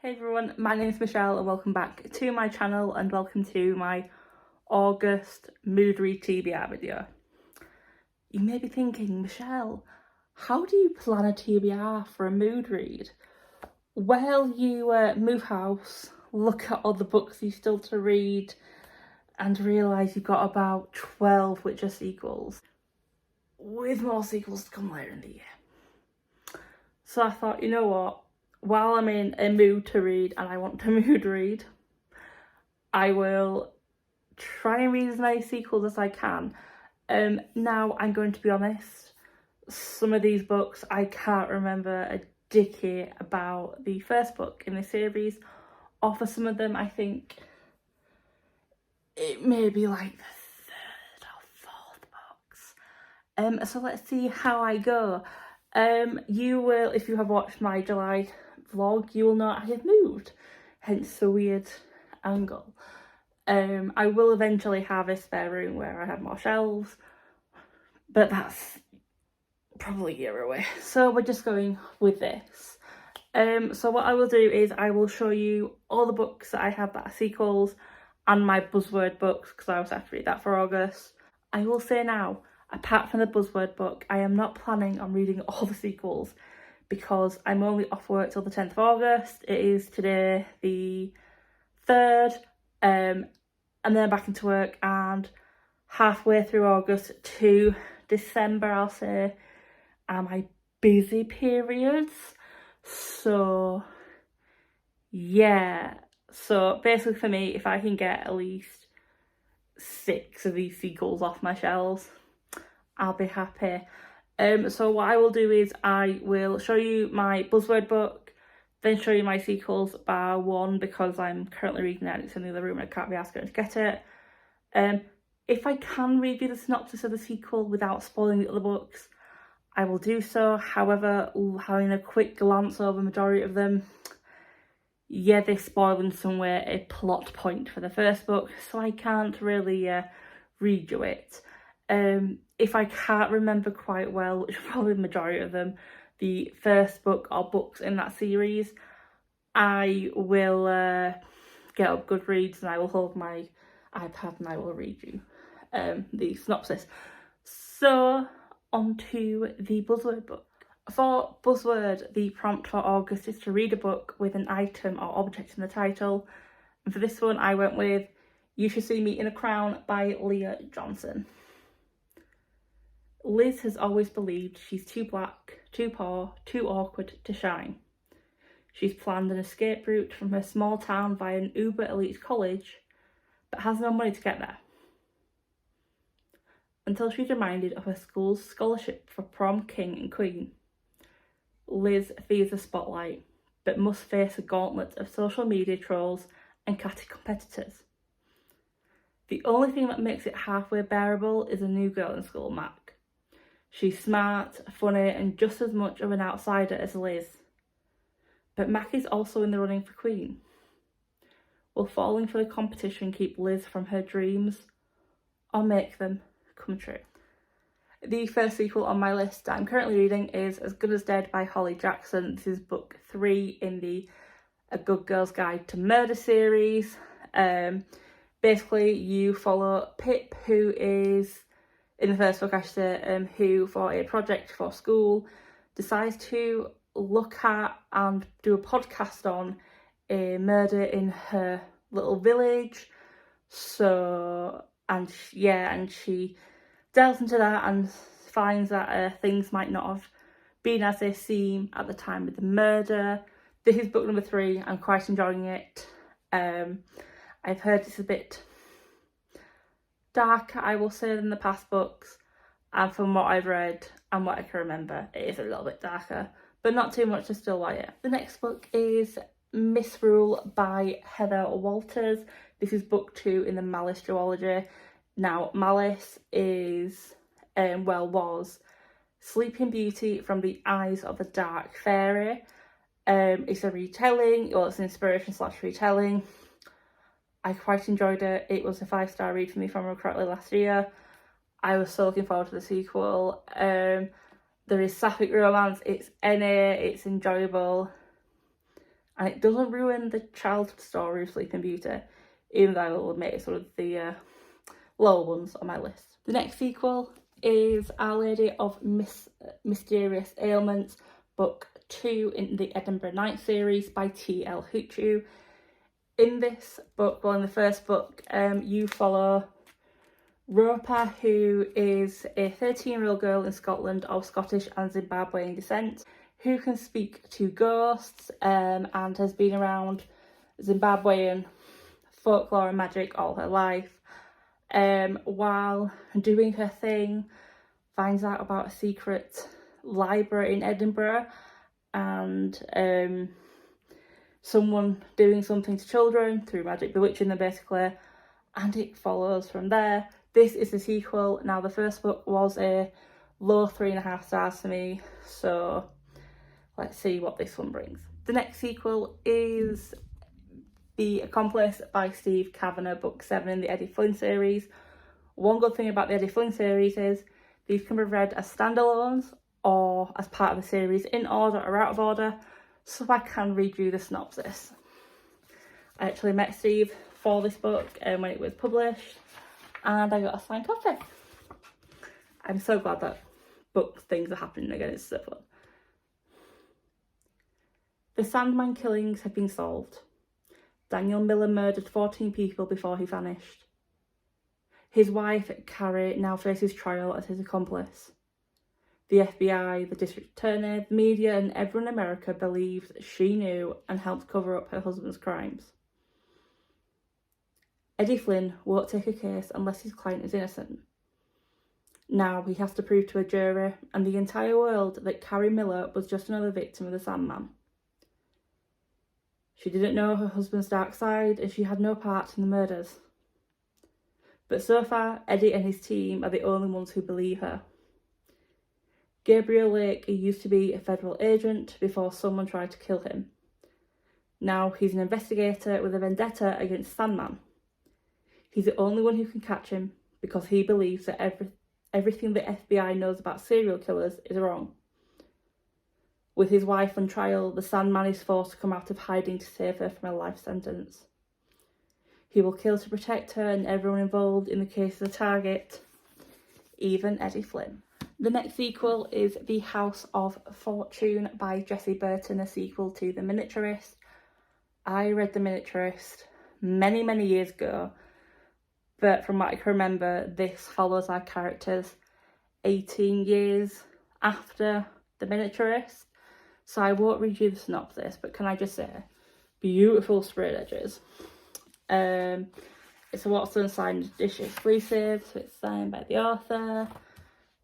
Hey everyone, my name is Michelle and welcome back to my channel and welcome to my August mood read TBR video. You may be thinking, Michelle, how do you plan a TBR for a mood read? Well, you move house, look at all the books you still to read and realise you've got about 12 which are sequels, with more sequels to come later in the year. So I thought, you know what? While I'm in a mood to read and I want to mood read, I will try and read as many sequels as I can. Now, I'm going to be honest, some of these books I can't remember a dicky about the first book in the series, or for some of them I think it may be like the third or fourth books. So let's see how I go. You will, if you have watched my July vlog, you will know I have moved, hence the weird angle. I will eventually have a spare room where I have more shelves, but that's probably a year away. So we're just going with this. So what I will do is I will show you all the books that I have that are sequels and my buzzword books, because I also have to read that for August. I will say now, apart from the buzzword book, I am not planning on reading all the sequels because I'm only off work till the 10th of August. It is today the 3rd, and then back into work, and halfway through August to December, I'll say, are my busy periods. So yeah, so basically for me, if I can get at least 6 of these sequels off my shelves, I'll be happy. So what I will do is I will show you my buzzword book, then show you my sequels bar one, because I'm currently reading it and it's in the other room and I can't be asked to get it. If I can read you the synopsis of the sequel without spoiling the other books, I will do so. However, having a quick glance over the majority of them, yeah, they spoil in some way a plot point for the first book, so I can't really read you it. If I can't remember quite well, which is probably the majority of them, the first book or books in that series, I will get up Goodreads and I will hold my iPad and I will read you the synopsis. So on to the buzzword book. For buzzword, the prompt for August is to read a book with an item or object in the title. And for this one, I went with You Should See Me in a Crown by Leah Johnson. Liz has always believed she's too black, too poor, too awkward to shine. She's planned an escape route from her small town via an uber elite college, but has no money to get there. Until she's reminded of her school's scholarship for prom king and queen. Liz fears the spotlight, but must face a gauntlet of social media trolls and catty competitors. The only thing that makes it halfway bearable is a new girl in school, Mac. She's smart, funny, and just as much of an outsider as Liz. But Mac is also in the running for queen. Will falling for the competition keep Liz from her dreams, or make them come true? The first sequel on my list that I'm currently reading is As Good as Dead by Holly Jackson. This is book 3 in the A Good Girl's Guide to Murder series. Basically, you follow Pip, who is, in the first book I should say, who for a project for school decides to look at and do a podcast on a murder in her little village. So, and she delves into that and finds that things might not have been as they seem at the time of the murder. This is book number 3. I'm quite enjoying it. I've heard it's a bit darker, I will say, than the past books, and from what I've read and what I can remember, it is a little bit darker, but not too much to still like it. The next book is Misrule by Heather Walters. This is book 2 in the Malice duology. Now, Malice is, was Sleeping Beauty from the Eyes of a Dark Fairy. It's a retelling, well, it's an inspiration / retelling. I quite enjoyed it. It was a 5-star read for me, if I remember correctly, last year. I was so looking forward to the sequel. There is sapphic romance, it's NA, it's enjoyable. And it doesn't ruin the childhood story of Sleeping Beauty, even though I will admit it's one of the lower ones on my list. The next sequel is Our Lady of Mysterious Ailments, book 2 in the Edinburgh Night series by T.L. Hoochu. In this book, well, in the first book, you follow Ropa, who is a 13-year-old girl in Scotland of Scottish and Zimbabwean descent, who can speak to ghosts and has been around Zimbabwean folklore and magic all her life. While doing her thing, finds out about a secret library in Edinburgh and someone doing something to children through magic, bewitching them basically, and it follows from there. This is the sequel. Now, the first book was a low 3.5 stars for me, so let's see what this one brings. The next sequel is The Accomplice by Steve Kavanagh, book 7 in the Eddie Flynn series. One good thing about the Eddie Flynn series is these can be read as standalones or as part of the series, in order or out of order, so I can read you the synopsis. I actually met Steve for this book when it was published, and I got a signed copy. I'm so glad that book things are happening again, it's so fun. The Sandman killings have been solved. Daniel Miller murdered 14 people before he vanished. His wife, Carrie, now faces trial as his accomplice. The FBI, the district attorney, the media and everyone in America believes she knew and helped cover up her husband's crimes. Eddie Flynn won't take a case unless his client is innocent. Now he has to prove to a jury and the entire world that Carrie Miller was just another victim of the Sandman. She didn't know her husband's dark side and she had no part in the murders. But so far, Eddie and his team are the only ones who believe her. Gabriel Lake used to be a federal agent before someone tried to kill him. Now he's an investigator with a vendetta against Sandman. He's the only one who can catch him because he believes that everything the FBI knows about serial killers is wrong. With his wife on trial, the Sandman is forced to come out of hiding to save her from a life sentence. He will kill to protect her and everyone involved in the case of the target, even Eddie Flynn. The next sequel is The House of Fortune by Jessie Burton, a sequel to The Miniaturist. I read The Miniaturist many, many years ago, but from what I can remember, this follows our characters 18 years after The Miniaturist. So I won't read you the synopsis, but can I just say, beautiful sprayed edges. It's a Watson signed edition exclusive, so it's signed by the author.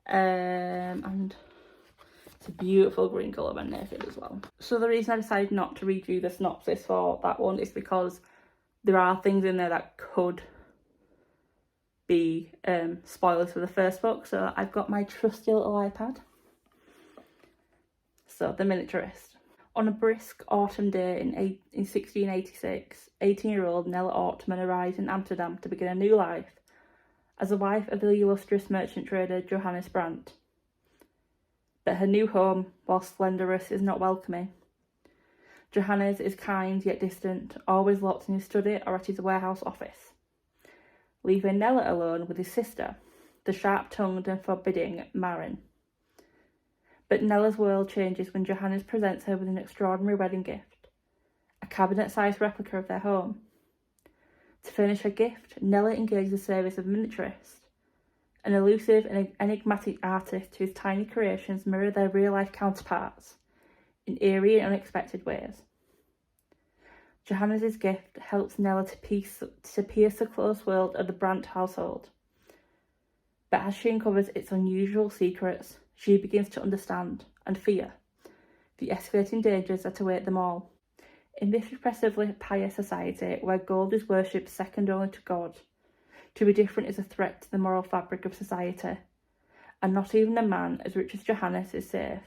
And it's a beautiful green colour when naked as well. So the reason I decided not to read you the synopsis for that one is because there are things in there that could be spoilers for the first book. So I've got my trusty little iPad. So, The Miniaturist. On a brisk autumn day in 1686, 18-year-old Nella Ortman arrives in Amsterdam to begin a new life as the wife of the illustrious merchant trader Johannes Brandt. But her new home, while slenderous, is not welcoming. Johannes is kind yet distant, always locked in his study or at his warehouse office, leaving Nella alone with his sister, the sharp-tongued and forbidding Marin. But Nella's world changes when Johannes presents her with an extraordinary wedding gift, a cabinet-sized replica of their home. To furnish her gift, Nella engages the service of a miniaturist, an elusive and enigmatic artist whose tiny creations mirror their real-life counterparts in eerie and unexpected ways. Johannes' gift helps Nella to pierce the close world of the Brandt household. But as she uncovers its unusual secrets, she begins to understand and fear the escalating dangers that await them all. In this repressively pious society where gold is worshipped second only to God, to be different is a threat to the moral fabric of society, and not even a man as rich as Johannes is safe.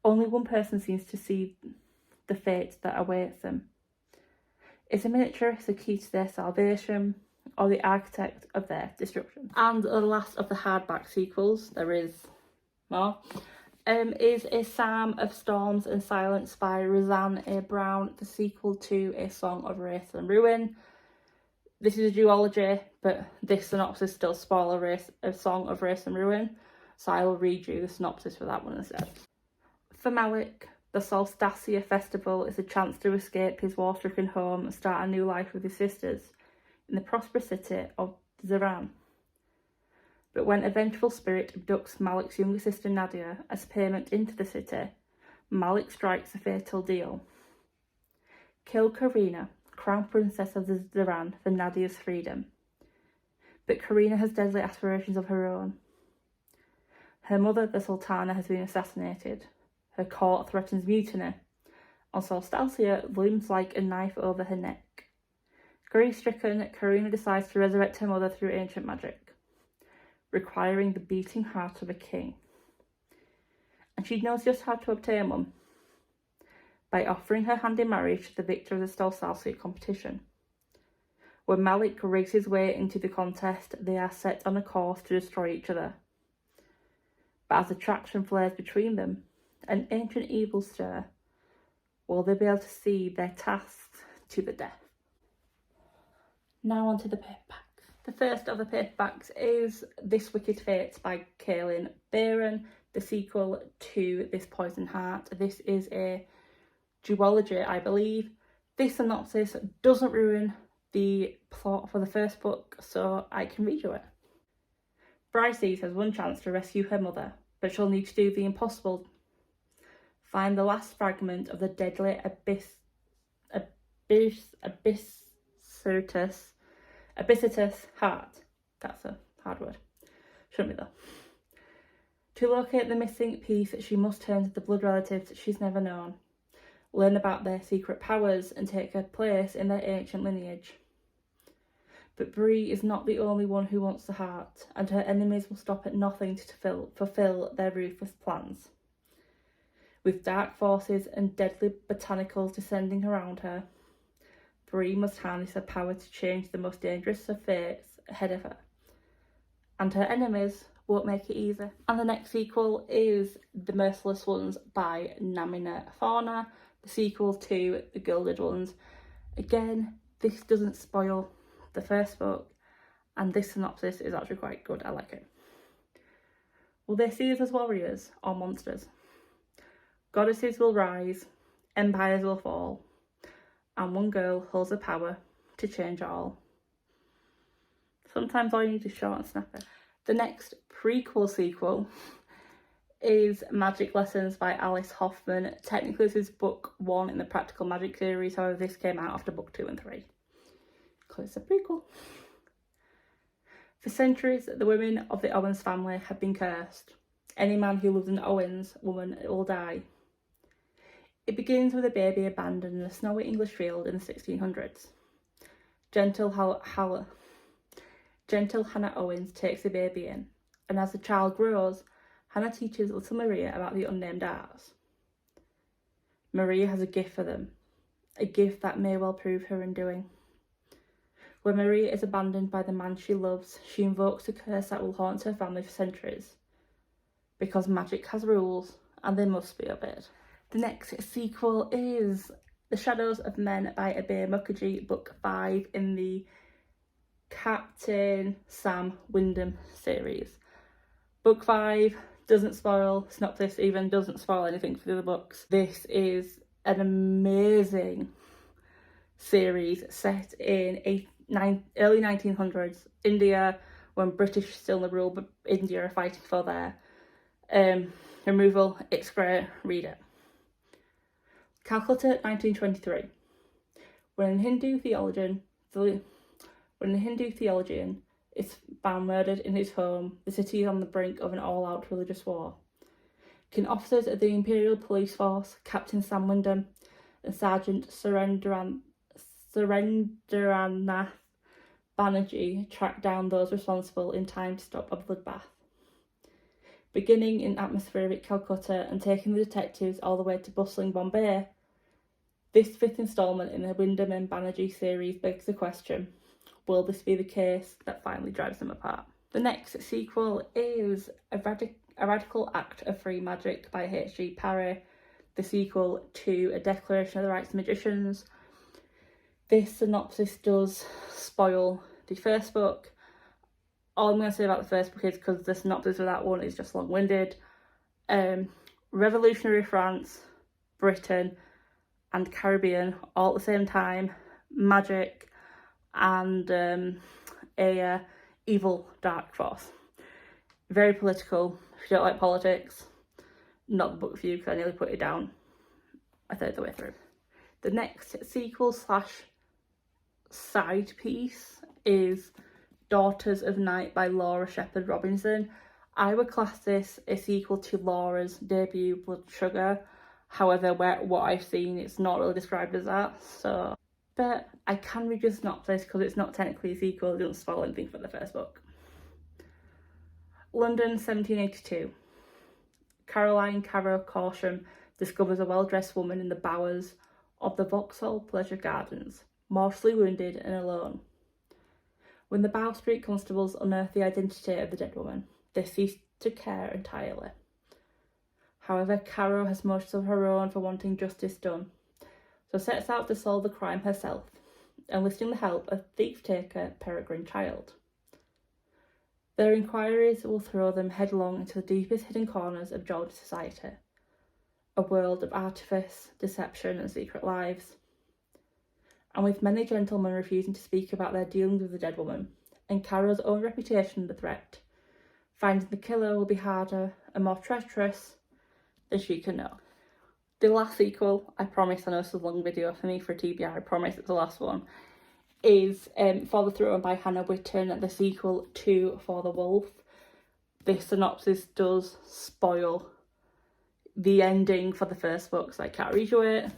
Only one person seems to see the fate that awaits them. Is a miniaturist the key to their salvation, or the architect of their destruction? And the last of the hardback sequels, there is more, is A Psalm of Storms and Silence by Roseanne A. Brown, the sequel to A Song of Wraith and Ruin. This is a duology, but this synopsis still spoils A Song of Wraith and Ruin, so I will read you the synopsis for that one instead. For Malik, the Solstacia Festival is a chance to escape his war-stricken home and start a new life with his sisters in the prosperous city of Zaran. But when a vengeful spirit abducts Malik's younger sister Nadia as payment into the city, Malik strikes a fatal deal. Kill Karina, crown princess of the Zaran, for Nadia's freedom. But Karina has deadly aspirations of her own. Her mother, the Sultana, has been assassinated. Her court threatens mutiny. On Solstacia looms like a knife over her neck. Grief-stricken, Karina decides to resurrect her mother through ancient magic, requiring the beating heart of a king. And she knows just how to obtain one, by offering her hand in marriage to the victor of the Solstacia competition. When Malik rigs his way into the contest, they are set on a course to destroy each other. But as attraction flares between them, an ancient evil stir, will they be able to see their tasks to the death? Now on to the paperbacks. The first of the paperbacks is This Wicked Fate by Kaylin Bayron, the sequel to This Poison Heart. This is a duology, I believe. This synopsis doesn't ruin the plot for the first book, so I can read you it. Briseis has one chance to rescue her mother, but she'll need to do the impossible. Find the last fragment of the deadly Abyssus heart. That's a hard word. Shouldn't be though. To locate the missing piece, she must turn to the blood relatives she's never known, learn about their secret powers, and take her place in their ancient lineage. But Bree is not the only one who wants the heart, and her enemies will stop at nothing to fulfill their ruthless plans. With dark forces and deadly botanicals descending around her, Bree must harness her power to change the most dangerous of fates ahead of her. And her enemies won't make it easy. And the next sequel is The Merciless Ones by Namina Fauna, the sequel to The Gilded Ones. Again, this doesn't spoil the first book, and this synopsis is actually quite good. I like it. Will they see us as warriors or monsters? Goddesses will rise, empires will fall, and one girl holds the power to change all. Sometimes all you need is short and snappy. The next prequel sequel is Magic Lessons by Alice Hoffman. Technically this is book 1 in the Practical Magic series, however this came out after book 2 and 3. Because it's a prequel. For centuries, the women of the Owens family have been cursed. Any man who loves an Owens woman will die. It begins with a baby abandoned in a snowy English field in the 1600s. Gentle Hannah Owens takes the baby in, and as the child grows, Hannah teaches little Maria about the unnamed arts. Maria has a gift for them, a gift that may well prove her undoing. When Maria is abandoned by the man she loves, she invokes a curse that will haunt her family for centuries, because magic has rules and they must be obeyed. The next sequel is The Shadows of Men by Abir Mukherjee, book 5 in the Captain Sam Wyndham series. Book 5 doesn't spoil synopsis, even doesn't spoil anything for the other books. This is an amazing series set in early 1900s India, when British still rule, but India are fighting for their removal. It's great, read it. Calcutta, 1923. When a Hindu theologian is found murdered in his home, the city is on the brink of an all-out religious war. Can officers of the Imperial Police Force, Captain Sam Wyndham and Sergeant Surendranath Banerjee, track down those responsible in time to stop a bloodbath? Beginning in atmospheric Calcutta and taking the detectives all the way to bustling Bombay, this 5th instalment in the Wyndham and Banerjee series begs the question, will this be the case that finally drives them apart? The next sequel is A Radical Act of Free Magic by H.G. Parry, the sequel to A Declaration of the Rights of Magicians. This synopsis does spoil the first book. All I'm going to say about the first book is because the synopsis of that one is just long-winded. Revolutionary France, Britain and Caribbean all at the same time, magic and a evil dark force. Very political. If you don't like politics, not the book for you, because I nearly put it down a third of the way through. The next sequel slash side piece is Daughters of Night by Laura Shepherd Robinson. I would class this a sequel to Laura's debut Blood Sugar. However, what I've seen, it's not really described as that. So, but I can read the synopsis because it's not technically a sequel. It doesn't spoil anything for the first book. London, 1782. Caroline Caro Corsham discovers a well-dressed woman in the bowers of the Vauxhall Pleasure Gardens, mortally wounded and alone. When the Bow Street constables unearth the identity of the dead woman, they cease to care entirely. However, Caro has motives of her own for wanting justice done, so sets out to solve the crime herself, enlisting the help of thief-taker Peregrine Child. Their inquiries will throw them headlong into the deepest hidden corners of Georgia society, a world of artifice, deception and secret lives. And with many gentlemen refusing to speak about their dealings with the dead woman, and Caro's own reputation under threat, finding the killer will be harder and more treacherous than she can know. The last sequel, I promise, I know this is a long video for me for TBR, I promise it's the last one, is For the Throne by Hannah Witten, the sequel to For the Wolf. This synopsis does spoil the ending for the first book, so I can't read you it.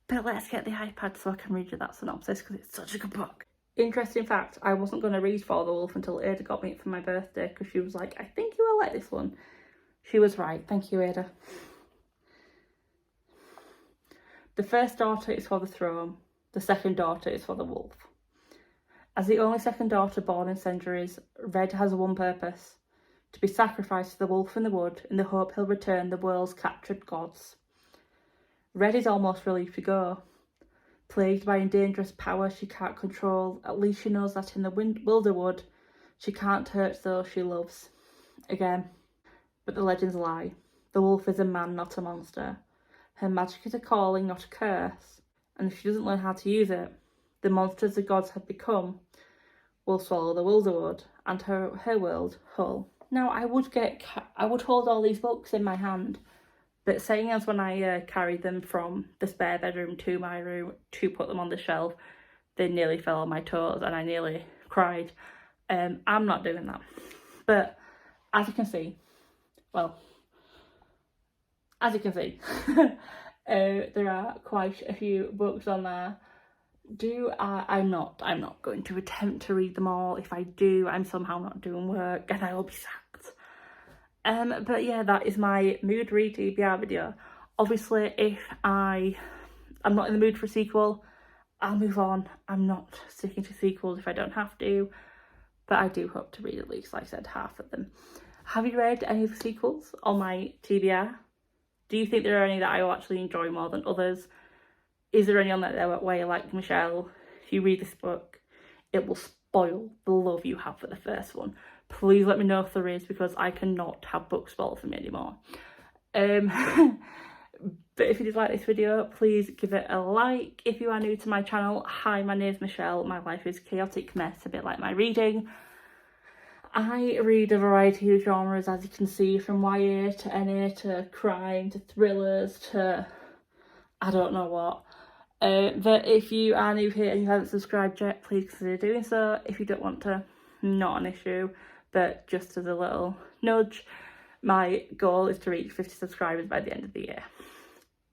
But let's get the iPad so I can read you that synopsis because it's such a good book. Interesting fact, I wasn't going to read For the Wolf until Ada got me it for my birthday because she was like, I think you will like this one. She was right. Thank you, Ada. The first daughter is for the throne. The second daughter is for the wolf. As the only second daughter born in centuries, Red has one purpose: to be sacrificed to the wolf in the wood in the hope he'll return the world's captured gods. Red is almost relieved to go. Plagued by a dangerous power she can't control, at least she knows that in the Wilderwood she can't hurt those she loves. Again. But the legends lie. The wolf is a man, not a monster. Her magic is a calling, not a curse. And if she doesn't learn how to use it, the monsters the gods have become will swallow the Wilderwood and her world whole. Now, I would hold all these books in my hand, but saying as when I carried them from the spare bedroom to my room to put them on the shelf, they nearly fell on my toes and I nearly cried. I'm not doing that. But as you can see, there are quite a few books on there. I'm not going to attempt to read them all. If I do, I'm somehow not doing work and I will be sacked. But yeah, that is my mood read TBR video. Obviously, if I'm not in the mood for a sequel, I'll move on. I'm not sticking to sequels if I don't have to, but I do hope to read at least, like I said, half of them. Have you read any of the sequels on my TBR? Do you think there are any that I will actually enjoy more than others? Is there any on there where you're like, Michelle, if you read this book, it will spoil the love you have for the first one? Please let me know if there is, because I cannot have books spoiled for me anymore. But if you did like this video, please give it a like. If you are new to my channel, hi, my name is Michelle. My life is chaotic mess, a bit like my reading. I read a variety of genres, as you can see, from YA to NA to crime to thrillers to I don't know what. But if you are new here and you haven't subscribed yet, please consider doing so. If you don't want to, not an issue, but just as a little nudge, my goal is to reach 50 subscribers by the end of the year.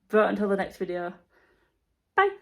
But until the next video, bye!